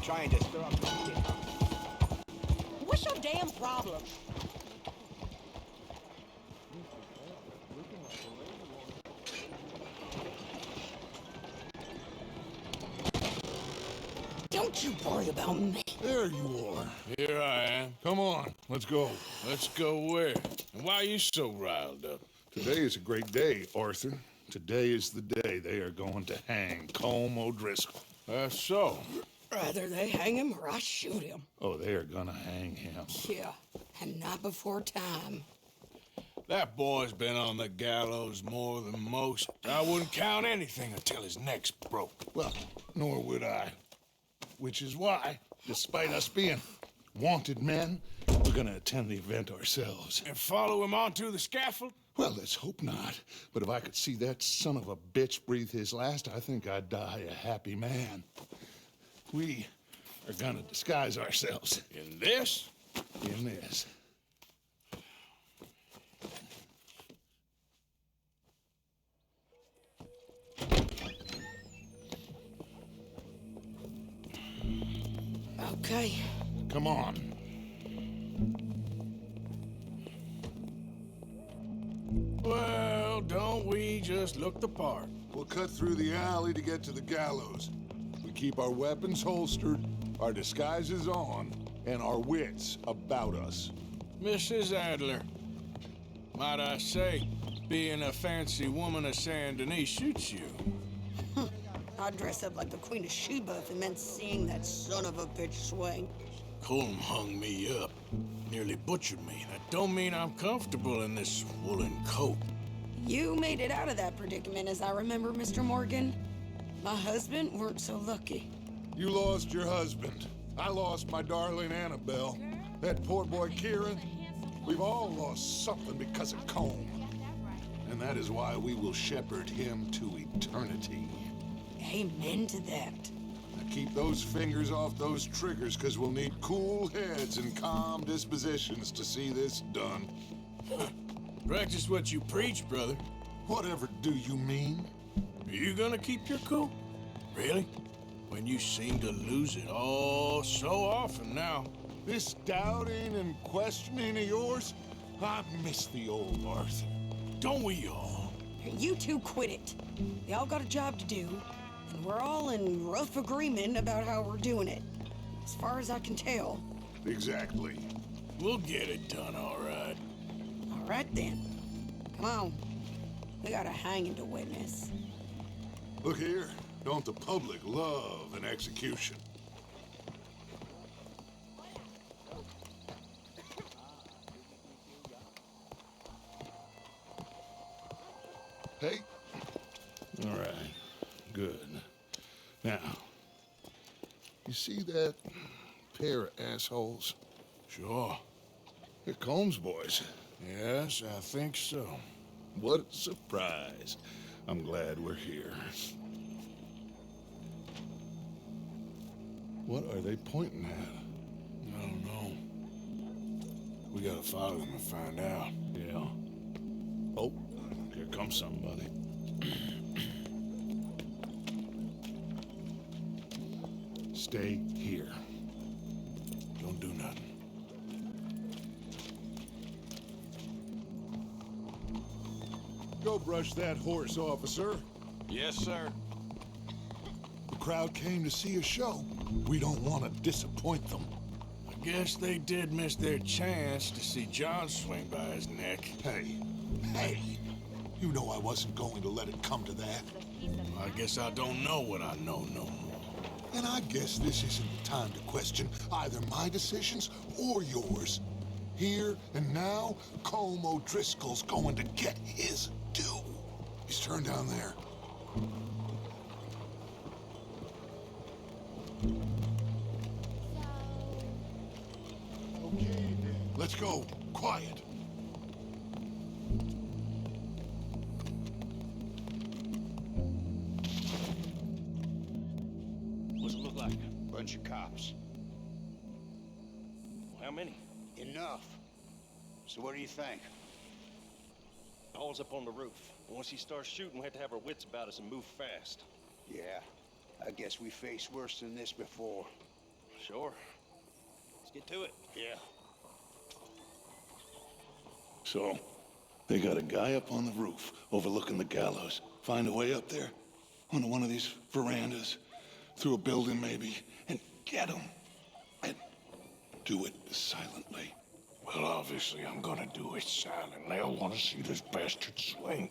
trying to stir up the shit. What's your damn problem? Don't you worry about me. There you are. Here I am. Come on, let's go. Let's go where? And why are you so riled up? Today is a great day, Arthur. Today is the day they are going to hang Colm O'Driscoll. That's so. Rather they hang him or I shoot him. Oh, they are gonna hang him. Yeah, and not before time. That boy's been on the gallows more than most. I wouldn't count anything until his neck's broke. Well, nor would I. Which is why, despite us being wanted men, we're gonna attend the event ourselves. And follow him onto the scaffold? Well, let's hope not. But if I could see that son of a bitch breathe his last, I think I'd die a happy man. We are gonna disguise ourselves. In this? In this. Okay. Come on. Well, don't we just look the part? We'll cut through the alley to get to the gallows. We keep our weapons holstered, our disguises on, and our wits about us. Mrs. Adler, might I say, being a fancy woman of Saint Denis shoots you. I'd dress up like the Queen of Sheba if it meant seeing that son of a bitch swing. Colm hung me up, nearly butchered me. That don't mean I'm comfortable in this woolen coat. You made it out of that predicament, as I remember, Mr. Morgan. My husband weren't so lucky. You lost your husband. I lost my darling Annabelle. That poor boy Kieran. We've all lost something because of Colm. And that is why we will shepherd him to eternity. Amen to that. Now keep those fingers off those triggers, because we'll need cool heads and calm dispositions to see this done. Practice what you preach, brother. Whatever do you mean? Are you gonna keep your cool? Really? When you seem to lose it all so often now. This doubting and questioning of yours? I miss the old Arthur. Don't we all? You two quit it. We all got a job to do, and we're all in rough agreement about how we're doing it. As far as I can tell. Exactly. We'll get it done, all right. All right, then. Come on. We got a hanging to witness. Look here. Don't the public love an execution? Hey. All right. Good. Now, you see that pair of assholes? Sure. They're Colm's boys. Yes, I think so. What a surprise. I'm glad we're here. What are they pointing at? I don't know. We gotta follow them and find out. Yeah. Oh, here comes somebody. Stay here. Don't do nothing. Go brush that horse, officer. Yes, sir. The crowd came to see a show. We don't want to disappoint them. I guess they did miss their chance to see John swing by his neck. Hey, hey, you know I wasn't going to let it come to that. I guess I don't know what I know no more. And I guess this isn't the time to question either my decisions or yours. Here and now, Colm O'Driscoll's going to get his due. He's turned down there. Okay, let's go. Quiet. What's it look like? Bunch of cops. How many? Enough. So what do you think? All's up on the roof. Once he starts shooting, we have to have our wits about us and move fast. Yeah, I guess we faced worse than this before. Sure. Let's get to it. Yeah. So, they got a guy up on the roof overlooking the gallows. Find a way up there, onto one of these verandas, through a building maybe, and get him. And do it silently. Well, obviously, I'm gonna do it silently. I want to see this bastard swing.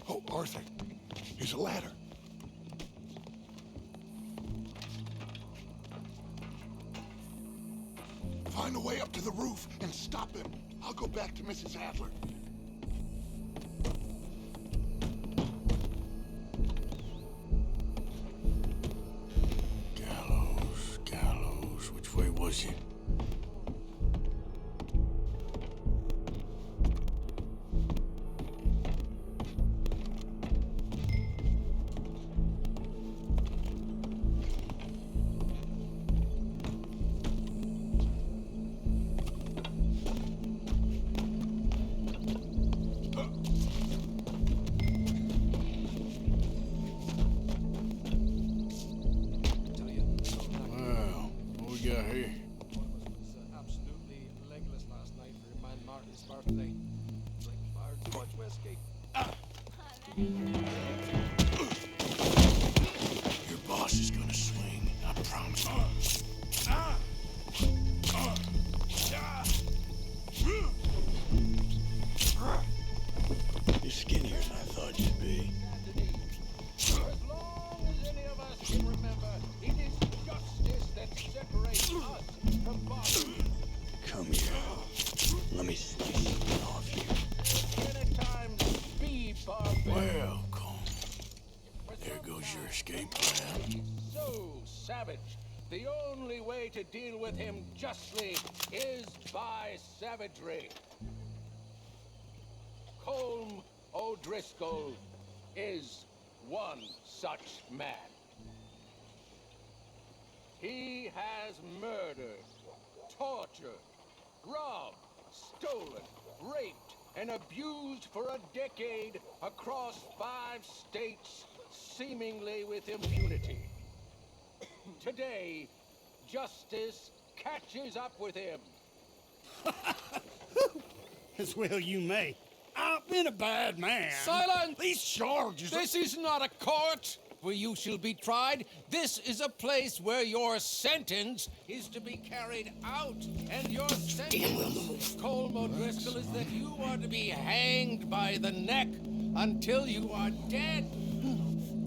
Oh, Arthur, here's a ladder. Find a way up to the roof and stop him. I'll go back to Mrs. Adler. Gallows, which way was he? Got here. One of us was absolutely legless last night for your man Martin's birthday. Drank far too much whiskey. Your boss is gonna swing, I promise you. You're skinnier than I thought you'd be. As long as any of us can remember, it is justice that separates us from bodies. Come here. Let me see something off you. Many times be barbaric. Well, Colm, there goes your escape plan. So savage. The only way to deal with him justly is by savagery. Colm O'Driscoll is one such man. He has murdered, tortured, robbed, stolen, raped, and abused for a decade across 5 states, seemingly with impunity. Today, justice catches up with him. As well you may. I've been a bad man. Silence! These charges... This is not a court where you shall be tried. This is a place where your sentence is to be carried out. And your sentence, Colm O'Driscoll, is that you are to be hanged by the neck until you are dead.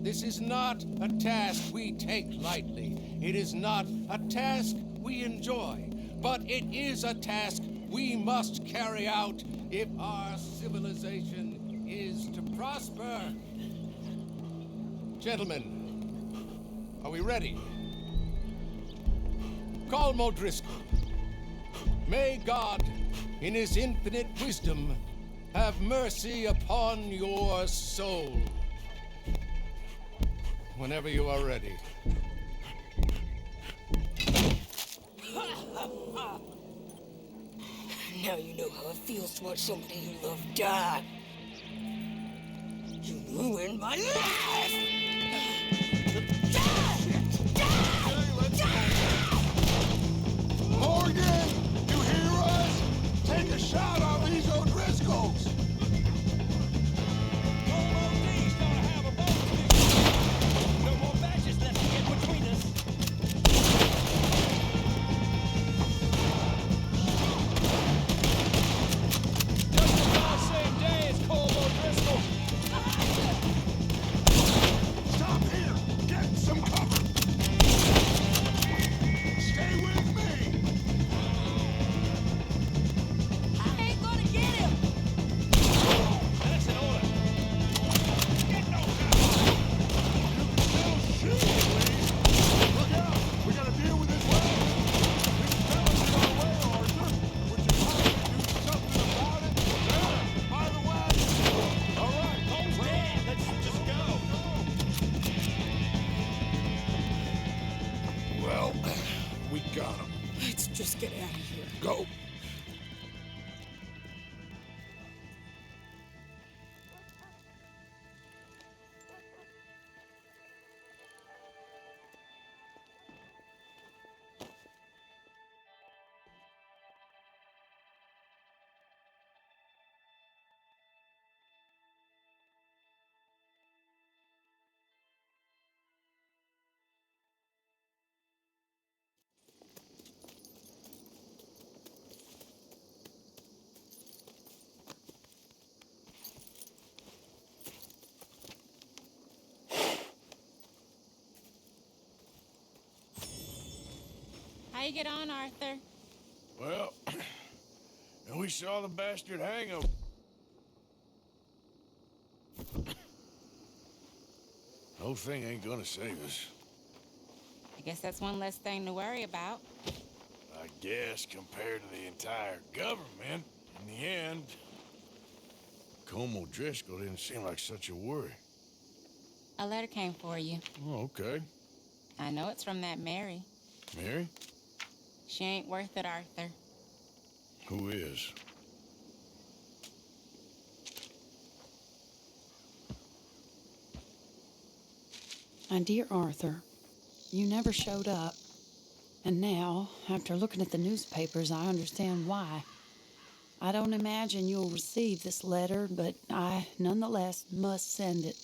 This is not a task we take lightly. It is not a task we enjoy. But it is a task we must carry out if our civilization is to prosper. Gentlemen, are we ready? Colm O'Driscoll, may God, in his infinite wisdom, have mercy upon your soul. Whenever you are ready. Now you know how it feels to watch somebody you love die. You ruined my life! Morgan, you hear us? Take a shot on these O'Driscolls. No more badges left to get between us. Just about the same day as Colm O'Driscoll. Stop here! you get on, Arthur? Well, and we saw the bastard hang him. Whole thing ain't gonna save us. I guess that's one less thing to worry about. I guess compared to the entire government, in the end, Colm O'Driscoll didn't seem like such a worry. A letter came for you. Oh, okay. I know it's from that Mary. Mary? She ain't worth it, Arthur. Who is? My dear Arthur, you never showed up. And now, after looking at the newspapers, I understand why. I don't imagine you'll receive this letter, but I nonetheless must send it.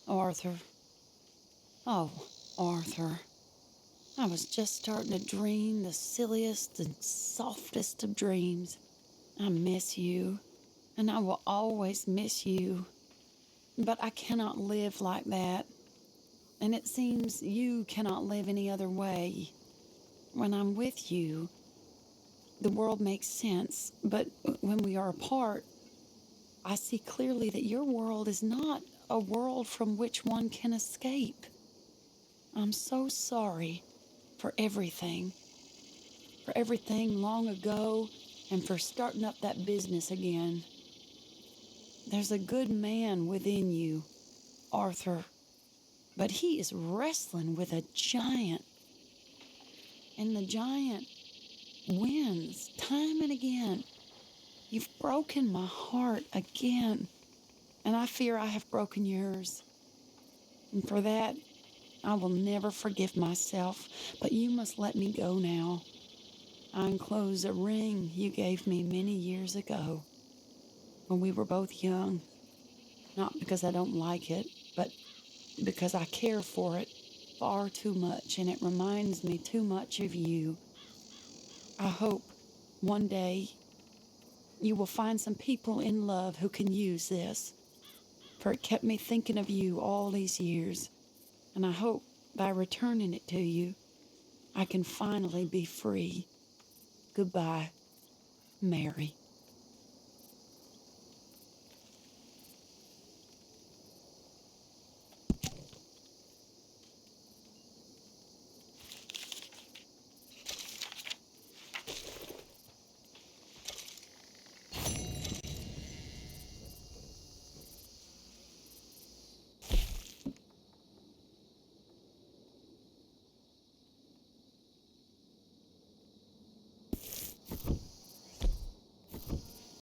Arthur. Oh, Arthur. I was just starting to dream the silliest and softest of dreams. I miss you, and I will always miss you. But I cannot live like that. And it seems you cannot live any other way. When I'm with you, the world makes sense, but when we are apart, I see clearly that your world is not a world from which one can escape. I'm so sorry for everything long ago, and for starting up that business again. There's a good man within you, Arthur, but he is wrestling with a giant. And the giant wins time and again. You've broken my heart again, and I fear I have broken yours. And for that, I will never forgive myself, but you must let me go now. I enclose a ring you gave me many years ago, when we were both young. Not because I don't like it, but because I care for it far too much, and it reminds me too much of you. I hope one day you will find some people in love who can use this, for it kept me thinking of you all these years, and I hope by returning it to you, I can finally be free. Goodbye, Mary.